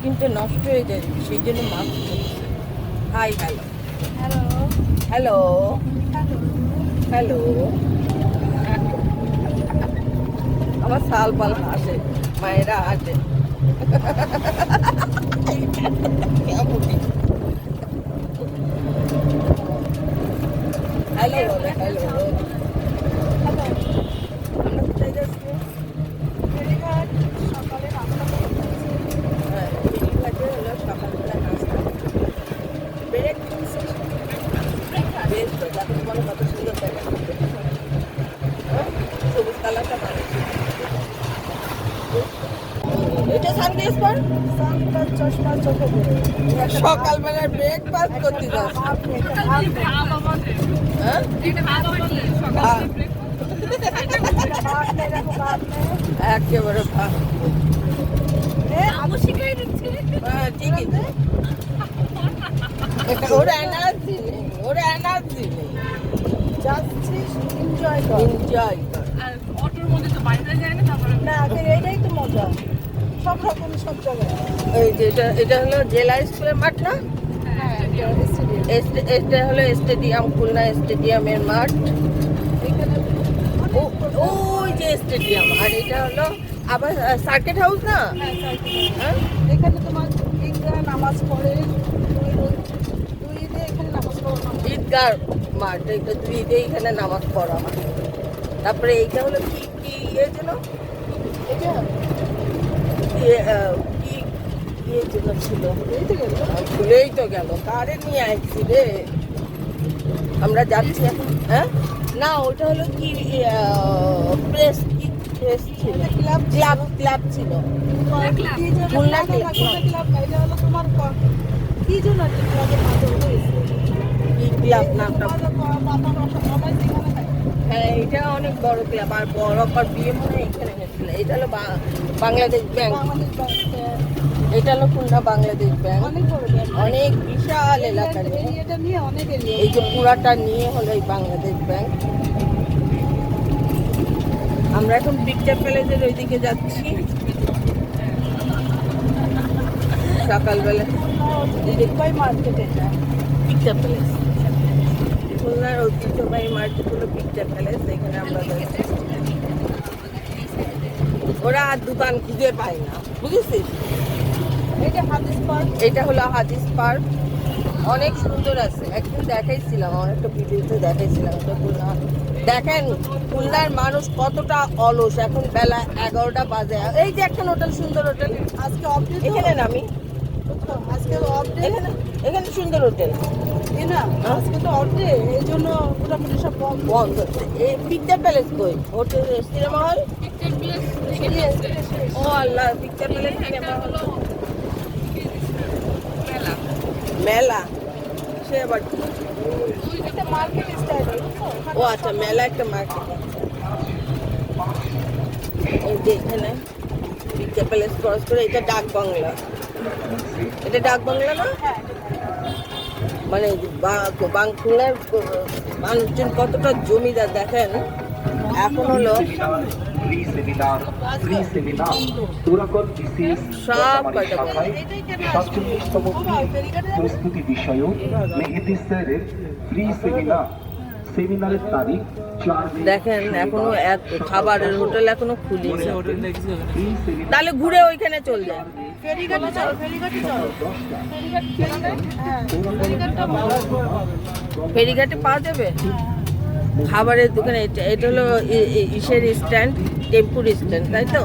স্কিনটা নষ্ট হয়ে যায়, সেই জন্য মাস্ক পরছি। Hi, hello hello hello hello. আমার সাল পাল হাসে, মায়েরা হাসে। হ্যালো বলে, হ্যালো। আমরা কোথায় যাচ্ছি? ফেরিঘাট সকালে নাস্তা করতে যাচ্ছি। হ্যাঁ, ফেরিঘাটে হলো সকালবেলা নাস্তা। ব্রেকফাস্ট। বেশ তো, দেখো তোমার কত সুন্দর দেখা যাচ্ছে। হ্যাঁ, সবুজ কালারটা ভালো। এটা সানগ্লাস পর সানগ্লাস চশমা চোখে পড়ে। সকালবেলা ব্রেকফাস্ট করতে যাচ্ছি। হ্যাঁ? একেবারে ভাত। হ্যাঁ, ঠিকই তো। ওর এনার্জি নেই, ওর এনার্জি নেই। যাচ্ছিস এনজয় কর। এনজয় কর। না এইটাই তো মজা, সব রকম সব জায়গায়। এই যে এটা হলো জেলা স্কুলের মাঠ না? হ্যাঁ এটা হলো স্টেডিয়াম, খুলনা স্টেডিয়ামের মাঠ। এখানে ওই যে স্টেডিয়াম, আর এটা হলো আবার সার্কিট হাউস না? হ্যাঁ? এখানে তোমার ঈদগাহ নামাজ পড়ে, দুই ঈদে এখানে নামাজ পড়া হয়। ঈদগাহ মাঠ, এটা দুই ঈদে এখানে নামাজ পড়া হয়। তারপরে এইটা হলো কি কি ইয়ে যেন, এটা কি ইয়ে যেন ছিল, এই তো গেল। ভুলেই তো গেল। কারে নিয়ে আসছি রে? আমরা যাচ্ছি এখন। হ্যাঁ, না ওটা হলো কি প্রেস, কি প্রেস ছিল, ক্লাব ক্লাব ছিল। খুলনা ক্লাব না, এটা হলো তোমার কি জন্য আর কি ক্লাবের মাঝে হয়ে গেছে। কি ক্লাব নামটা? বাবা সবাই সেখানে থাকে। হ্যাঁ, এটা অনেক বড় ক্লাব, আর বড় অপার বিয়ে মনে হয় এখানে হয়েছিল। এটা হলো বাংলাদেশ ব্যাংক, বাংলাদেশ ব্যাংক, এটা হলো খুলনা বাংলাদেশ ব্যাংক। অনেক বড় ব্যাংক, অনেক বিশাল এলাকা নিয়ে, এরিয়াটা নিয়ে অনেক এরিয়া। এই যে পুরাটা নিয়ে হলো এই বাংলাদেশ ব্যাংক। আমরা এখন পিকচার প্যালেসের ওইদিকে যাচ্ছি সকালবেলা। দিলীপভাই মার্কেট এটা। পিকচার প্যালেস, খুলনার ঐতিহ্যবাহী মার্কেট হলো পিকচার প্যালেস, এখানে আমরা যাচ্ছি। ওরা আর দোকান খুঁজে পায় না, বুঝেছিস? এটা হাদিস পার্ক। এটা হলো হাদিস পার্ক, অনেক সুন্দর আছে। একদিন দেখাইছিলাম, আমার একটা ভিডিওতে দেখাইছিলাম। এটা খুলনা, দেখেন খুলনার মানুষ কতটা অলস। এখন বেলা 11টা বাজে। এই যে একটা হোটেল, সুন্দর হোটেল, আজকে অপডেট এখানে নামি। আজকে অপডেট এখানে এখানে সুন্দর হোটেল না, আজকে তো অপডেট, এই জন্য মোটামুটি সব বন্ধ। বন্ধ। এই পিকচার প্যালেস কই? Hotel cinema hall? ও আল্লাহ, পিকচার প্যালেস সিনেমা হল, মেলা সে আবার কি? একটা মার্কেট স্টাইল। ও আচ্ছা, মেলা একটা মার্কেট। এই যে এখানে পিকচার প্যালেস ক্রস করে এটা ডাক বাংলা। এটা ডাক বাংলা না? মানে বাংলার মানুষজন কতটা জমিদার দেখেন। এখন হলো সব কয়টা প্রস্তুতি বিষয়ক মেহেদি স্যারের ফ্রি সেমিনারের তারিখ 4 মে। দেখেন এখনো এত খাবারের হোটেল এখনো খুলিনি। তাহলে ঘুরে ওইখানে চল যায়। ফেরিঘাটে চলো, ফেরিঘাটে চলো। ফেরিঘাটে পাওয়া যাবে খাবারের দোকানে। এটা হলো ইসের স্ট্যান্ড, টেম্পুর স্ট্যান্ড, তাই তো?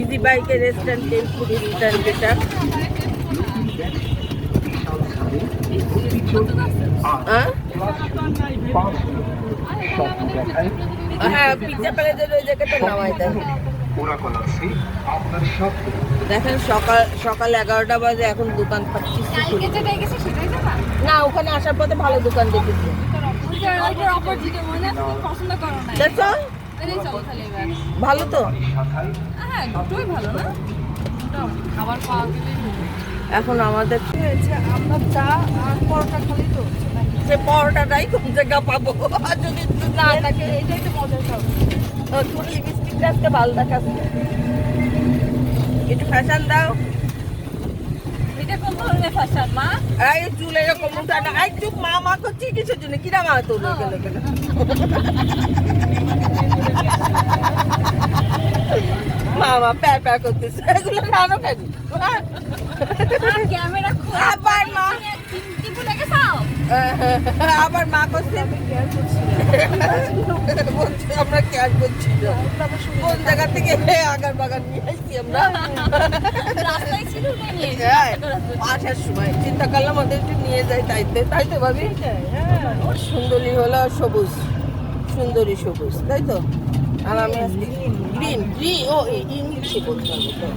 ইজি বাইকের স্ট্যান্ড, টেম্পুর স্ট্যান্ড যেটা। হ্যাঁ, পিজ্জা প্যালেসের ওই জায়গাটা নামাই দেন। দেখেন সকাল 11টা বাজে, এখন দোকান পাচ্ছি না। ওখানে আসার পথে ভালো দোকান দেখেছি। দেখো ভালো তো। এখন আমাদের আমরা চা আর পরোটা খালি তো সে পরোটাটাই কোন জায়গা পাবো, আর যদি না থাকে। এইটাই তো মজার খাবার। লিপস্টিকটা আজকে ভালো দেখাচ্ছে, একটু ফ্যাশন দাও। এটা কোন ধরনের ফ্যাশন মা? এই চুল এরকম উঠানো। এই চুপ, মা মা করছি কিসের জন্য? কিরা মা তোর লোকে লোকে? মামা প্যা প্যা করতেছে, এগুলো কেন খাবি? ক্যামেরা আবার মা, টিপু দেখে খাও। আবার মা করছে, বলছে আমরা কেয়ার করছি না। কোন জায়গা থেকে আগার বাগান নিয়ে আসছি আমরা। রাস্তায় ছিল উঠে নিয়ে হ্যাঁ, আসার সময় চিন্তা করলাম ওদের একটু নিয়ে যাই, তাই তো ভাবি। ওর সুন্দরী হলো সবুজ, সুন্দরী সবুজ, তাই তো। আর আমি গ্রিন গ্রিন, ও ইংলিশে বলতে হবে তো।